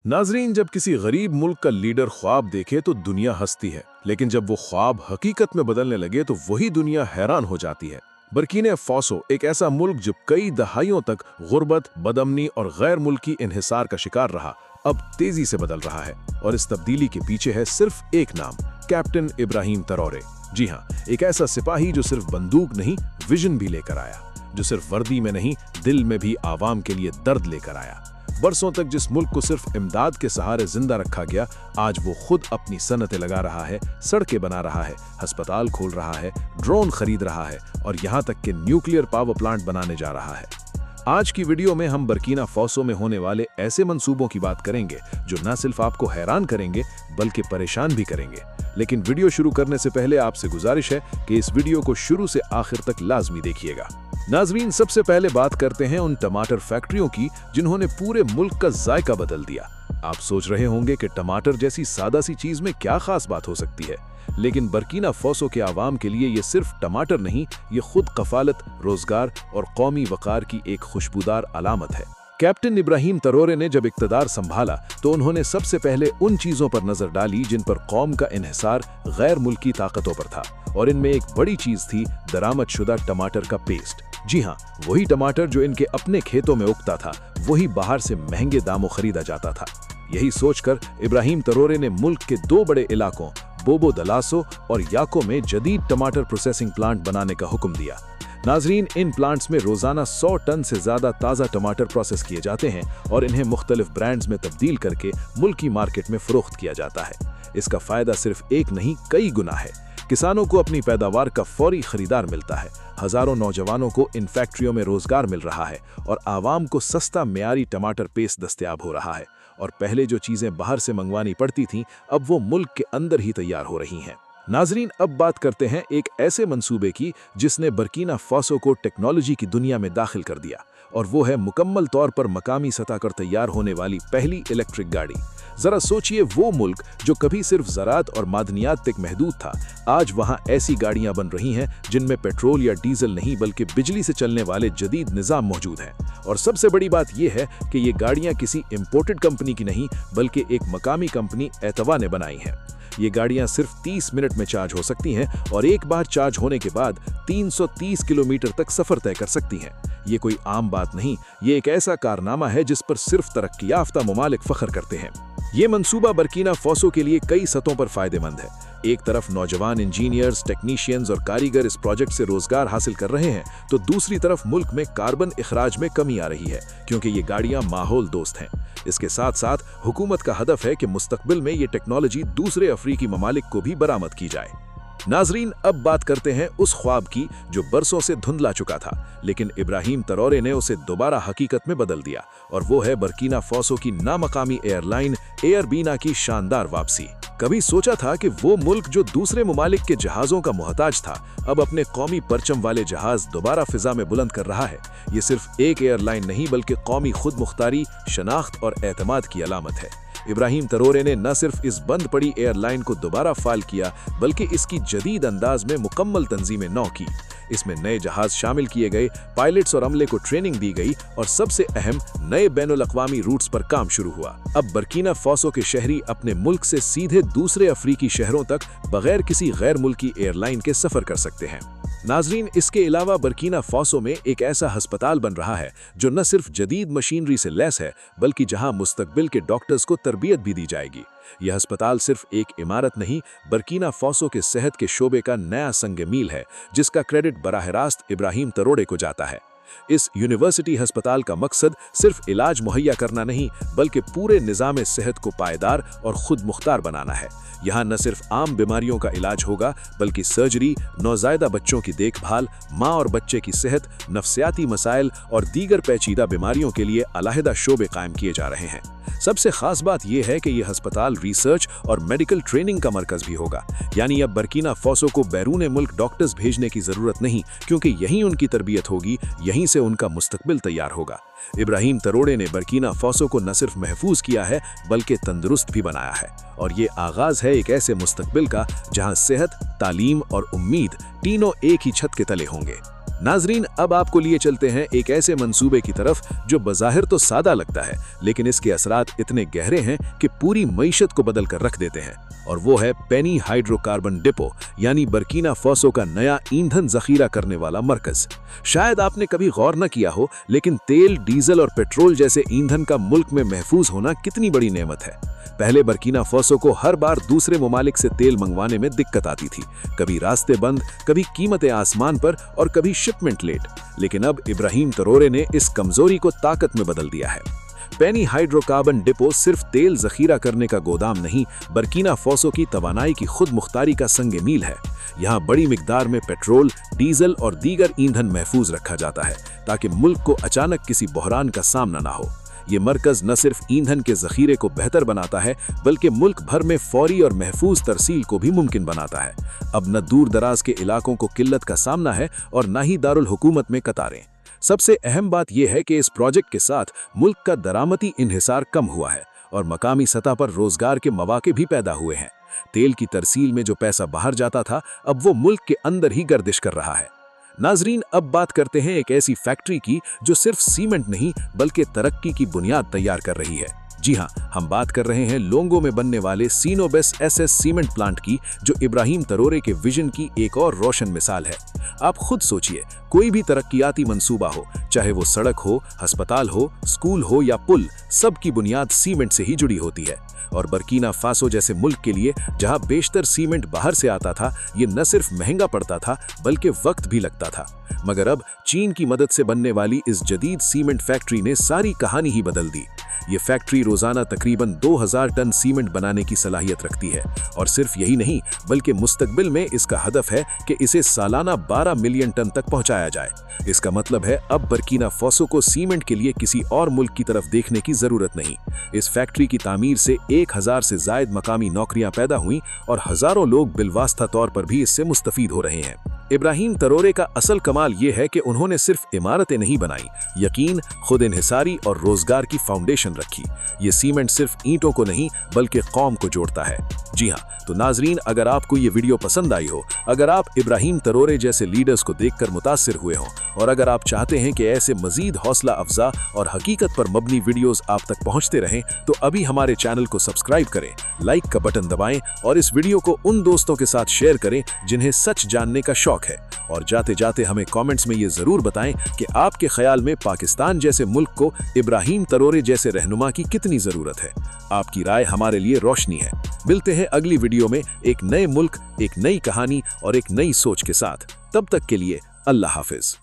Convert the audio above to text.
नाजरीन, जब किसी गरीब मुल्क का लीडर ख्वाब देखे तो दुनिया हंसती है, लेकिन जब वो ख्वाब हकीकत में बदलने लगे तो वही दुनिया हैरान हो जाती है। बर्किना फासो एक ऐसा मुल्क जो कई दहाइयों तक गुर्बत, बदअमनी और गैर मुल्की इन्हिसार का शिकार रहा, अब तेजी से बदल रहा है। और इस तब्दीली के पीछे है सिर्फ एक नाम, कैप्टन इब्राहिम तरोरे। जी हाँ, एक ऐसा सिपाही जो सिर्फ बंदूक नहीं, विजन भी लेकर आया, जो सिर्फ वर्दी में नहीं, दिल में भी आवाम के लिए दर्द लेकर आया। बरसों तक जिस मुल्क को सिर्फ इमदाद के सहारे जिंदा रखा गया, आज वो खुद अपनी सनतें लगा रहा है, सड़कें बना रहा है, अस्पताल खोल रहा है, ड्रोन खरीद रहा है और यहाँ तक कि न्यूक्लियर पावर प्लांट बनाने जा रहा है। आज की वीडियो में हम बर्किना फासो में होने वाले ऐसे मंसूबों की बात करेंगे जो न सिर्फ आपको हैरान करेंगे बल्कि परेशान भी करेंगे। लेकिन वीडियो शुरू करने से पहले आपसे गुजारिश है कि इस वीडियो को शुरू से आखिर तक लाजमी देखिएगा। नाजरीन, सबसे पहले बात करते हैं उन टमाटर फैक्ट्रियों की जिन्होंने पूरे मुल्क का जायका बदल दिया। आप सोच रहे होंगे कि टमाटर जैसी सादा सी चीज में क्या खास बात हो सकती है, लेकिन बर्किना फासो के आवाम के लिए ये सिर्फ टमाटर नहीं, ये खुद कफालत, रोजगार और कौमी वकार की एक खुशबूदार अलामत है। कैप्टन इब्राहिम तरोरे ने जब इक्तदार संभाला तो उन्होंने सबसे पहले उन चीजों पर नजर डाली जिन पर कौम का इन्हिसार गैर मुल्की ताकतों पर था, और इनमें एक बड़ी चीज थी दरामदशुदा टमाटर का पेस्ट। जी हाँ, वही टमाटर जो इनके अपने खेतों में उगता था, वही बाहर से महंगे दामों खरीदा जाता था। यही सोचकर इब्राहिम तरोरे ने मुल्क के दो बड़े इलाकों बोबो दलासो और याको में जदीद टमाटर प्रोसेसिंग प्लांट बनाने का हुक्म दिया। नाजरीन, इन प्लांट्स में रोजाना 100 टन से ज्यादा ताज़ा टमाटर प्रोसेस किए जाते हैं और इन्हें मुख्तलिफ ब्रांड्स में तब्दील करके मुल्की मार्केट में फरोख्त किया जाता है। इसका फायदा सिर्फ एक नहीं, कई गुना है। किसानों को अपनी पैदावार का फौरी खरीदार मिलता है, हजारों नौजवानों को इन फैक्ट्रियों में रोजगार मिल रहा है और आवाम को सस्ता म्यारी टमाटर पेस्ट दस्तयाब हो रहा है। और पहले जो चीजें बाहर से मंगवानी पड़ती थीं, अब वो मुल्क के अंदर ही तैयार हो रही हैं। नाजरीन, अब बात करते हैं एक ऐसे मंसूबे की जिसने बर्किना फासो को टेक्नोलॉजी की दुनिया में दाखिल कर दिया, और वो है मुकम्मल तौर पर मकामी सतह पर तैयार होने वाली पहली इलेक्ट्रिक गाड़ी। जरा सोचिए, वो मुल्क जो कभी सिर्फ ज़राअत और मादनियात तक महदूद था, आज वहाँ ऐसी गाड़ियाँ बन रही हैं जिनमें पेट्रोल या डीजल नहीं बल्कि बिजली से चलने वाले जदीद निज़ाम मौजूद हैं। और सबसे बड़ी बात यह है कि ये गाड़ियाँ किसी इम्पोर्टेड कंपनी की नहीं बल्कि एक मकामी कंपनी एतवा ने बनाई हैं। ये गाड़ियां सिर्फ 30 मिनट में चार्ज हो सकती हैं और एक बार चार्ज होने के बाद 330 किलोमीटर तक सफर तय कर सकती हैं। ये कोई आम बात नहीं, ये एक ऐसा कारनामा है जिस पर सिर्फ तरक्की याफ्ता ममालिक फख्र करते हैं। ये मंसूबा बर्किना फासो के लिए कई सतहों पर फायदेमंद है। एक तरफ नौजवान इंजीनियर्स, टेक्नीशियंस और कारीगर इस प्रोजेक्ट से रोजगार हासिल कर रहे हैं, तो दूसरी तरफ मुल्क में कार्बन इखराज में कमी आ रही है क्योंकि ये गाड़ियां माहौल दोस्त हैं। इसके साथ साथ हुकूमत का हदफ है कि मुस्तकबिल में ये टेक्नोलॉजी दूसरे अफ्रीकी ममालिक को भी बरामद की जाए। नाजरीन, अब बात करते हैं उस ख्वाब की जो बरसों से धुंधला चुका था, लेकिन इब्राहिम तरोरे ने उसे दोबारा हकीकत में बदल दिया, और वो है बर्किना फासो की नामकामी एयरलाइन एयरबीना की शानदार वापसी। कभी सोचा था कि वो मुल्क जो दूसरे ममालिक के जहाज़ों का मोहताज था, अब अपने कौमी परचम वाले जहाज दोबारा फिजा में बुलंद कर रहा है। ये सिर्फ एक एयरलाइन नहीं बल्कि कौमी खुद मुख्तारी, शनाख्त और एतमाद की अलामत है। इब्राहिम तरोरे ने न सिर्फ इस बंद पड़ी एयरलाइन को दोबारा फाल किया बल्कि इसकी जदीद अंदाज में मुकम्मल तंजीमें नौ की। इसमें नए जहाज शामिल किए गए, पायलट्स और अमले को ट्रेनिंग दी गई और सबसे अहम, नए बैनुल-अक़वामी रूट्स पर काम शुरू हुआ। अब बर्किना फासो के शहरी अपने मुल्क से सीधे दूसरे अफ्रीकी शहरों तक बगैर किसी गैर मुल्की एयरलाइन के सफर कर सकते हैं। नाजरीन, इसके अलावा बर्किना फासो में एक ऐसा अस्पताल बन रहा है जो न सिर्फ जदीद मशीनरी से लैस है बल्कि जहां मुस्तकबिल के डॉक्टर्स को तरबियत भी दी जाएगी। यह अस्पताल सिर्फ एक इमारत नहीं, बर्किना फासो के सेहत के शोबे का नया संग मील है, जिसका क्रेडिट बराह रास्त इब्राहिम तरोरे को जाता है। इस यूनिवर्सिटी अस्पताल का मकसद सिर्फ इलाज मुहैया करना नहीं बल्कि पूरे निज़ाम सेहत को पायदार और खुद मुख्तार बनाना है। यहाँ न सिर्फ आम बीमारियों का इलाज होगा बल्कि सर्जरी, नौज़ायदा बच्चों की देखभाल, माँ और बच्चे की सेहत, नफ्सियाती मसाइल और दीगर पेचीदा बीमारियों के लिए अलहदा शोबे कायम किए जा रहे हैं। सबसे खास बात यह है कि यह अस्पताल रिसर्च और मेडिकल ट्रेनिंग का मरकज भी होगा, यानी अब बर्किना फासो को बैरून मुल्क डॉक्टर्स भेजने की जरूरत नहीं, क्योंकि यहीं उनकी तरबियत होगी, यहीं से उनका मुस्तकबिल तैयार होगा। इब्राहिम तरोरे ने बर्किना फासो को न सिर्फ महफूज किया है बल्कि तंदुरुस्त भी बनाया है, और ये आगाज है एक ऐसे मुस्तकबिल का जहां सेहत, तालीम और उम्मीद तीनों एक ही छत के तले होंगे। नाजरीन, अब आपको लिए चलते हैं एक ऐसे मंसूबे की तरफ जो बज़ाहिर तो सादा लगता है, लेकिन इसके असरात इतने गहरे हैं कि पूरी मईशत को बदल कर रख देते हैं। और वो है पेनी हाइड्रोकार्बन डिपो, यानी बर्किना फासो का नया ईंधन जखीरा करने वाला मरकज। शायद आपने कभी गौर न किया हो, लेकिन तेल, डीजल और पेट्रोल जैसे ईंधन का मुल्क में महफूज होना कितनी बड़ी नेमत है। पहले बर्किना फासो को हर बार दूसरे ममालिक से तेल मंगवाने में दिक्कत आती थी, कभी रास्ते बंद, कभी कीमतें आसमान पर और कभी शिपमेंट लेट। लेकिन अब इब्राहिम तरोरे ने इस कमजोरी को ताकत में बदल दिया है। पेनी हाइड्रोकार्बन डिपो सिर्फ तेल जखीरा करने का गोदाम नहीं, बर्किना फासो की तवानाई की खुद मुख्तारी का संगे मील है। यहाँ बड़ी मिकदार में पेट्रोल, डीजल और दीगर ईंधन महफूज रखा जाता है ताकि मुल्क को अचानक किसी बहरान का सामना ना हो। ये मरकज न सिर्फ ईंधन के जखीरे को बेहतर बनाता है, बल्कि मुल्क भर में फौरी और महफूज तरसील को भी मुमकिन बनाता है। अब न दूर दराज के इलाकों को किल्लत का सामना है और न ही दारुल हुकूमत में कतारें। सबसे अहम बात यह है कि इस प्रोजेक्ट के साथ मुल्क का दरामती इन्हिसार कम हुआ है और मकामी सतह पर रोजगार के मौके भी पैदा हुए हैं। तेल की तरसील में जो पैसा बाहर जाता था, अब वो मुल्क के अंदर ही गर्दिश कर रहा है। नाजरीन, अब बात करते हैं एक ऐसी फैक्ट्री की जो सिर्फ सीमेंट नहीं बल्कि तरक्की की बुनियाद तैयार कर रही है। जी हाँ, हम बात कर रहे हैं लोंगो में बनने वाले सीनोबेस एसएस सीमेंट प्लांट की, जो इब्राहिम तरोरे के विजन की एक और रोशन मिसाल है। आप खुद सोचिए, कोई भी तरक्कियाती मंसूबा हो, चाहे वो सड़क हो, अस्पताल हो, स्कूल हो या पुल, सब की बुनियाद सीमेंट से ही जुड़ी होती है। और बर्किना फासो जैसे मुल्क के लिए, जहां बेशतर सीमेंट बाहर से आता था, ये न सिर्फ महंगा पड़ता था बल्कि वक्त भी लगता था। मगर अब चीन की मदद से बनने वाली इस जदीद सीमेंट फैक्ट्री ने सारी कहानी ही बदल दी। ये फैक्ट्री रोजाना तकरीबन 2000 टन सीमेंट बनाने की सलाहियत रखती है। और सिर्फ यही नहीं, बल्कि मुस्तकबिल में इसका हदफ है कि इसे सालाना 12 मिलियन टन तक पहुंचाया जाए। इसका मतलब है अब बर्किना फासो को सीमेंट के लिए किसी और मुल्क की तरफ देखने की जरूरत नहीं। इस फैक्ट्री की तामीर से 1000 से जायद मकामी नौकरियां पैदा हुई और हजारों लोग बिलवास्ता तौर पर भी इससे मुस्तफीद हो रहे हैं। इब्राहिम तरोरे का असल कमाल यह है कि उन्होंने सिर्फ इमारतें नहीं बनाई, यकीन, खुद इन्हिसारी और रोजगार की फाउंडेशन रखी। ये सीमेंट सिर्फ ईंटों को नहीं बल्कि कौम को जोड़ता है। जी हाँ, तो नाजरीन, अगर आपको ये वीडियो पसंद आई हो, अगर आप इब्राहिम तरोरे जैसे लीडर्स को देखकर मुतासिर हुए हों और अगर आप चाहते हैं कि ऐसे मजीद हौसला अफजा और हकीकत पर मबनी वीडियोस आप तक पहुंचते रहें, तो अभी हमारे चैनल को सब्सक्राइब करें, लाइक का बटन दबाएं और इस वीडियो को उन दोस्तों के साथ शेयर करें जिन्हें सच जानने का शौक है। और जाते जाते हमें कमेंट्स में ये जरूर बताएं कि आपके ख्याल में पाकिस्तान जैसे मुल्क को इब्राहिम तरोरे जैसे रहनुमा की कितनी जरूरत है। आपकी राय हमारे लिए रोशनी है। मिलते हैं अगली वीडियो में एक नए मुल्क, एक नई कहानी और एक नई सोच के साथ। तब तक के लिए अल्लाह हाफिज।